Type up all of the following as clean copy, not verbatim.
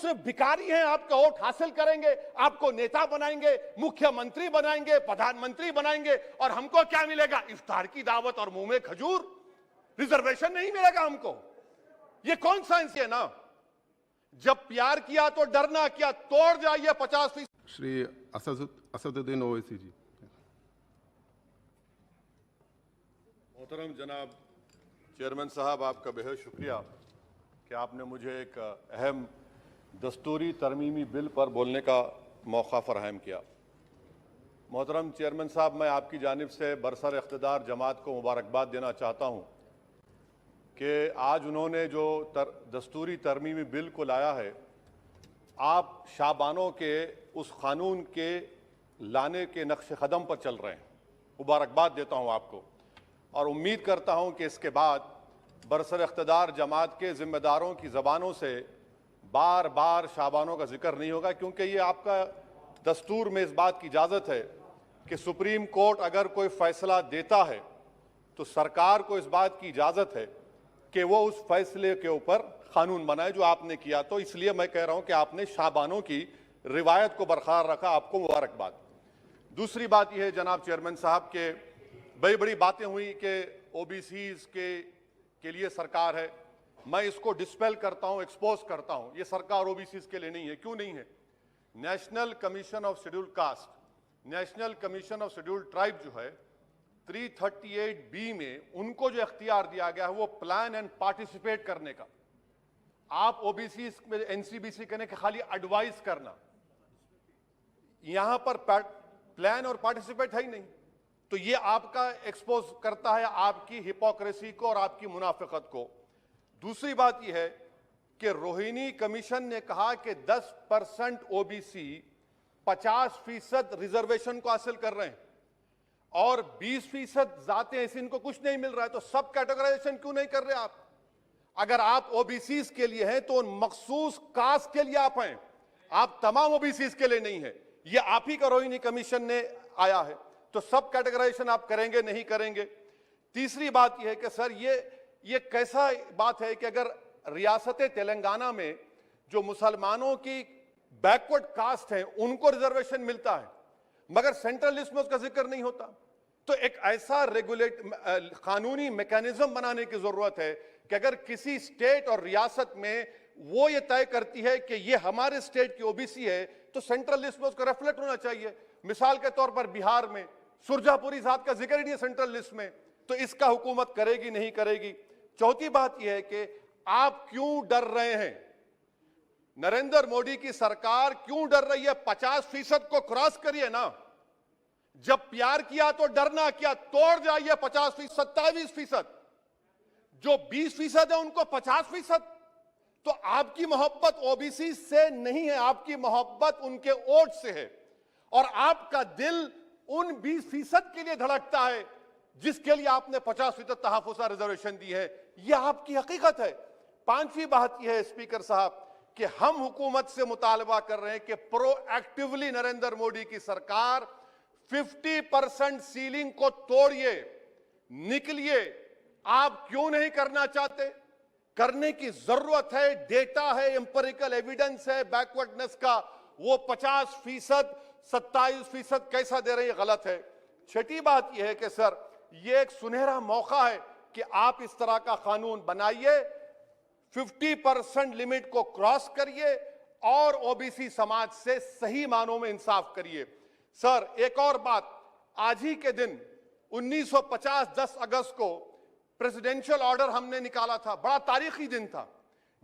सिर्फ भिखारी हैं, आपका वोट हासिल करेंगे, आपको नेता बनाएंगे, मुख्यमंत्री बनाएंगे, प्रधानमंत्री बनाएंगे, और हमको क्या मिलेगा? इफ्तार की दावत और मुंह में खजूर। रिजर्वेशन नहीं मिलेगा हमको। ये कौन साइंस है ना? जब प्यार किया तो डरना क्या, तोड़ जाइए 50%। श्री असदुद्दीन ओवैसी जी। मोहतरम जनाब चेयरमैन साहब, आपका बेहद शुक्रिया कि आपने मुझे एक अहम दस्तूरी तरमीमी बिल पर बोलने का मौका फराहम किया। मोहतरम चेयरमैन साहब, मैं आपकी जानिब से बरसर इख्तिदार जमात को मुबारकबाद देना चाहता हूँ कि आज उन्होंने जो दस्तूरी तरमीमी बिल को लाया है, आप शाबानों के उस कानून के लाने के नक्श कदम पर चल रहे हैं। मुबारकबाद देता हूँ आपको और उम्मीद करता हूँ कि इसके बाद बरसर इख्तिदार जमात के ज़िम्मेदारों की ज़बानों से बार बार शाबानों का जिक्र नहीं होगा, क्योंकि ये आपका दस्तूर में इस बात की इजाज़त है कि सुप्रीम कोर्ट अगर कोई फ़ैसला देता है तो सरकार को इस बात की इजाज़त है कि वो उस फैसले के ऊपर कानून बनाए, जो आपने किया। तो इसलिए मैं कह रहा हूं कि आपने शाबानों की रिवायत को बरकरार रखा, आपको मुबारकबाद। दूसरी बात यह है जनाब चेयरमैन साहब के बड़ी बड़ी बातें हुई कि ओबीसीज के लिए सरकार है। मैं इसको डिस्पेल करता हूं, एक्सपोज करता हूं। ये सरकार ओबीसीज के लिए नहीं है। क्यों नहीं है? National commission of scheduled caste, national commission of scheduled tribe जो है 338B में उनको जो इख्तियार दिया गया है वो प्लान एंड पार्टिसिपेट करने का। आप ओबीसी में एनसीबीसी करने के खाली एडवाइस करना, यहां पर प्लान और पार्टिसिपेट है ही नहीं। तो ये आपका एक्सपोज करता है आपकी हिपोक्रेसी को और आपकी मुनाफिकत को। दूसरी बात यह है कि रोहिणी कमीशन ने कहा कि 10% ओबीसी 50% रिजर्वेशन को हासिल कर रहे हैं और 20% जाते हैं, इनको कुछ नहीं मिल रहा है। तो सब कैटेगराइजेशन क्यों नहीं कर रहे आप? अगर आप ओबीसीज के लिए हैं तो उन मखसूस कास्ट के लिए आप हैं, आप तमाम ओबीसीज के लिए नहीं है। ये आप ही का रोहिणी कमीशन ने आया है। तो सब कैटेगराइजेशन आप करेंगे नहीं करेंगे? तीसरी बात यह है कि सर ये कैसा बात है कि अगर रियासत तेलंगाना में जो मुसलमानों की बैकवर्ड कास्ट है उनको रिजर्वेशन मिलता है मगर सेंट्रल लिस्ट में उसका जिक्र नहीं होता। तो एक ऐसा कानूनी मैकेनिज्म बनाने की जरूरत है कि अगर किसी स्टेट और रियासत में वो ये तय करती है कि ये हमारे स्टेट की ओबीसी है तो सेंट्रल लिस्ट में उसका रिफ्लेक्ट होना चाहिए। मिसाल के तौर पर बिहार में सुरजापुरी जात का जिक्र ही नहीं है सेंट्रल लिस्ट में, तो इसका हुकूमत करेगी नहीं करेगी। चौथी बात यह है कि आप क्यों डर रहे हैं? नरेंद्र मोदी की सरकार क्यों डर रही है? 50% को क्रॉस करिए ना। जब प्यार किया तो डरना क्या, तोड़ जाइए 50%, 27%। जो 20% है उनको 50%। तो आपकी मोहब्बत ओबीसी से नहीं है, आपकी मोहब्बत उनके वोट से है और आपका दिल उन 20% के लिए धड़कता है जिसके लिए आपने 50% तहफ़्फ़ुज़ रिजर्वेशन दी है। यह आपकी हकीकत है। पांचवी बात यह है स्पीकर साहब कि हम हुकूमत से मुतालबा कर रहे हैं कि प्रोएक्टिवली नरेंद्र मोदी की सरकार 50% सीलिंग को तोड़िए, निकलिए। आप क्यों नहीं करना चाहते? करने की जरूरत है। डेटा है, एम्पिरिकल एविडेंस है बैकवर्डनेस का। वो 50%, 27% कैसा दे रहे हैं, गलत है। छठी बात यह है कि सर ये एक सुनहरा मौका है कि आप इस तरह का कानून बनाइए, 50% लिमिट को क्रॉस करिए और ओबीसी समाज से सही मानों में इंसाफ करिए। सर एक और बात, आज ही के दिन 1950 10 अगस्त को प्रेसिडेंशियल ऑर्डर हमने निकाला था, बड़ा तारीखी दिन था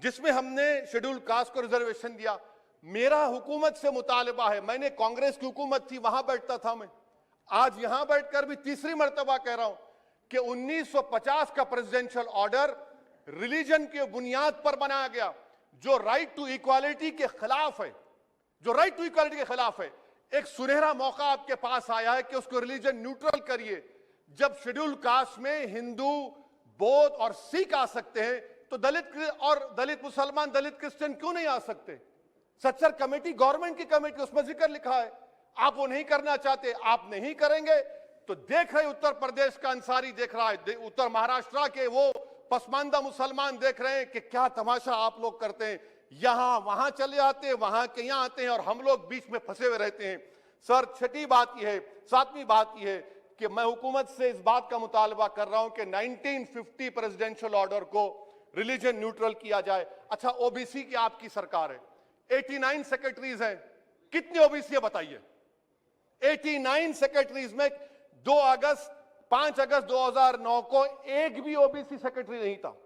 जिसमें हमने शेड्यूल्ड कास्ट को रिजर्वेशन दिया। मेरा हुकूमत से मुतालबा है, मैंने कांग्रेस की हुकूमत थी वहां बैठता था मैं, आज यहां बैठकर भी तीसरी मर्तबा कह रहा हूं कि 1950 का प्रेसिडेंशियल ऑर्डर रिलीजन के बुनियाद पर बनाया गया जो राइट टू इक्वालिटी के खिलाफ है, जो राइट टू इक्वालिटी के खिलाफ है। एक सुनहरा मौका आपके पास आया है कि उसको रिलीजन न्यूट्रल करिए। जब शेड्यूल्ड कास्ट में हिंदू, बौद्ध और सिख आ सकते हैं तो दलित मुसलमान, दलित क्रिश्चियन क्यों नहीं आ सकते? सच्चर कमेटी गवर्नमेंट की कमेटी, उसमें जिक्र लिखा है। आप वो नहीं करना चाहते, आप नहीं करेंगे तो देख रहे उत्तर प्रदेश का अंसारी देख रहा है, उत्तर महाराष्ट्र के वो पसमानदा मुसलमान देख रहे हैं कि क्या तमाशा आप लोग करते हैं। यहां वहां चले जाते हैं, वहां के यहां आते हैं और हम लोग बीच में फंसे हुए रहते हैं। सर, छठी बात यह है, सातवीं बात यह है कि मैं हुकूमत से इस बात का मुतालबा कर रहा हूं कि 1950 प्रेसिडेंशियल ऑर्डर को रिलीजन न्यूट्रल किया जाए। अच्छा, ओबीसी की आपकी सरकार है, 89 सेक्रेटरीज हैं, कितनी ओबीसी है बताइए? 89 सेक्रेटरीज में 5 अगस्त 2009 को एक भी ओबीसी सेक्रेटरी नहीं था।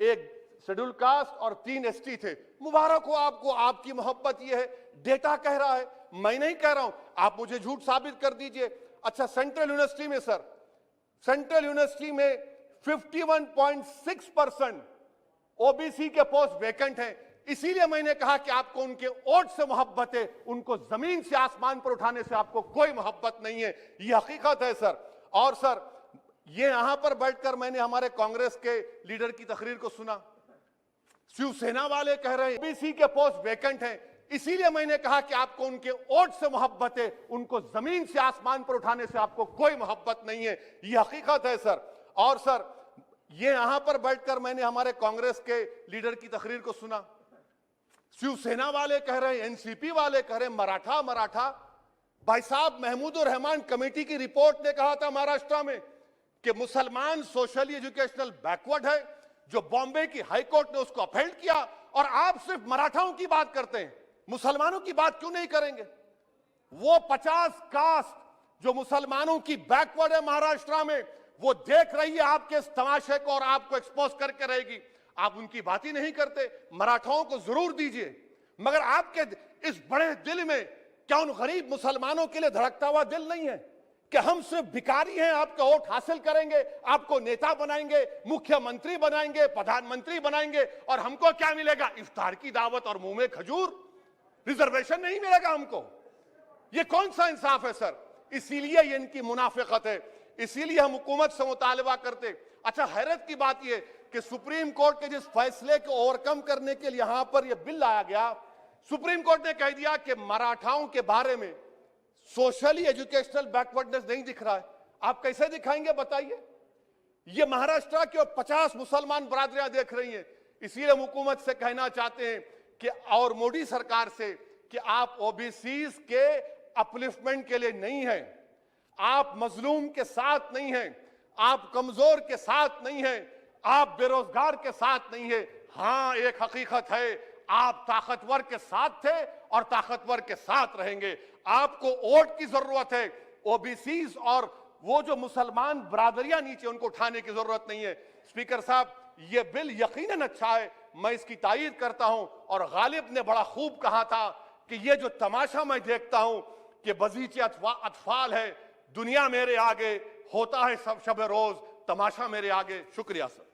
एक शेड्यूल कास्ट और 3 एसटी थे। मुबारक हो आपको, आपकी मोहब्बत यह है, डेटा कह रहा है, मैं नहीं कह रहा हूं, आप मुझे झूठ साबित कर दीजिए। अच्छा, सेंट्रल यूनिवर्सिटी में सर, सेंट्रल यूनिवर्सिटी में 51.6% ओबीसी के पोस्ट वैकेंट हैं। इसीलिए मैंने कहा कि आपको उनके वोट से मोहब्बत है, उनको जमीन से आसमान पर उठाने से आपको कोई मोहब्बत नहीं है। यह हकीकत है सर। और सर, ये यहां पर बैठकर मैंने हमारे कांग्रेस के लीडर की तकरीर को सुना, शिवसेना वाले कह रहे हैं ओबीसी के पोस्ट वैकेंट हैं। इसीलिए मैंने कहा कि आपको उनके वोट से मोहब्बत है, उनको जमीन से आसमान पर उठाने से आपको कोई मोहब्बत नहीं है। यह हकीकत है सर। और सर, ये यहां पर बैठकर मैंने हमारे कांग्रेस के लीडर की तकरीर को सुना, शिवसेना वाले कह रहे हैं, एनसीपी वाले कह रहे हैं मराठा मराठा। भाई साहब, महमूदुर रहमान कमेटी की रिपोर्ट ने कहा था महाराष्ट्र में कि मुसलमान सोशली एजुकेशनल बैकवर्ड है, जो बॉम्बे की हाईकोर्ट ने उसको अपहेल्ड किया। और आप सिर्फ मराठाओं की बात करते हैं, मुसलमानों की बात क्यों नहीं करेंगे? वो 50 कास्ट जो मुसलमानों की बैकवर्ड है महाराष्ट्र में, वो देख रही है आपके इस तमाशे को और आपको एक्सपोज करके रहेगी। आप उनकी बात ही नहीं करते। मराठाओं को जरूर दीजिए, मगर आपके इस बड़े दिल में क्या उन गरीब मुसलमानों के लिए धड़कता हुआ दिल नहीं है कि हम सिर्फ भिखारी हैं, आपका वोट हासिल करेंगे, आपको नेता बनाएंगे, मुख्यमंत्री बनाएंगे, प्रधानमंत्री बनाएंगे, और हमको क्या मिलेगा? इफ्तार की दावत और मुंह में खजूर, रिजर्वेशन नहीं मिलेगा हमको। ये कौन सा इंसाफ है सर? इसीलिए ये इनकी मुनाफिकत है, इसीलिए हम हुकूमत से मुतालबा करते। अच्छा, हैरत की बात यह कि सुप्रीम कोर्ट के जिस फैसले को ओवरकम करने के लिए यहां पर यह बिल लाया गया, सुप्रीम कोर्ट ने कह दिया कि मराठाओं के बारे में सोशली एजुकेशनल बैकवर्डनेस नहीं दिख रहा है। आप कैसे दिखाएंगे बताइए? ये महाराष्ट्र के 50 मुसलमान बरादरियां देख रही हैं। इसीलिए हम हुकूमत से कहना चाहते हैं कि, और मोदी सरकार से, कि आप ओबीसी के अपलिफ्टमेंट के लिए नहीं हैं, आप मजलूम के साथ नहीं हैं, आप कमजोर के साथ नहीं हैं, आप बेरोजगार के साथ नहीं है। हां, एक हकीकत है, आप ताकतवर के साथ थे और ताकतवर के साथ रहेंगे। आपको वोट की जरूरत है, ओबीसी और वो जो मुसलमान बरादरियां नीचे, उनको उठाने की जरूरत नहीं है। स्पीकर साहब, यह बिल यकीनन अच्छा है, मैं इसकी तायीद करता हूं। और गालिब ने बड़ा खूब कहा था कि यह जो तमाशा मैं देखता हूं कि बजीचे अतफाल है, दुनिया मेरे आगे, होता है सब शब रोज, तमाशा मेरे आगे। शुक्रिया सर।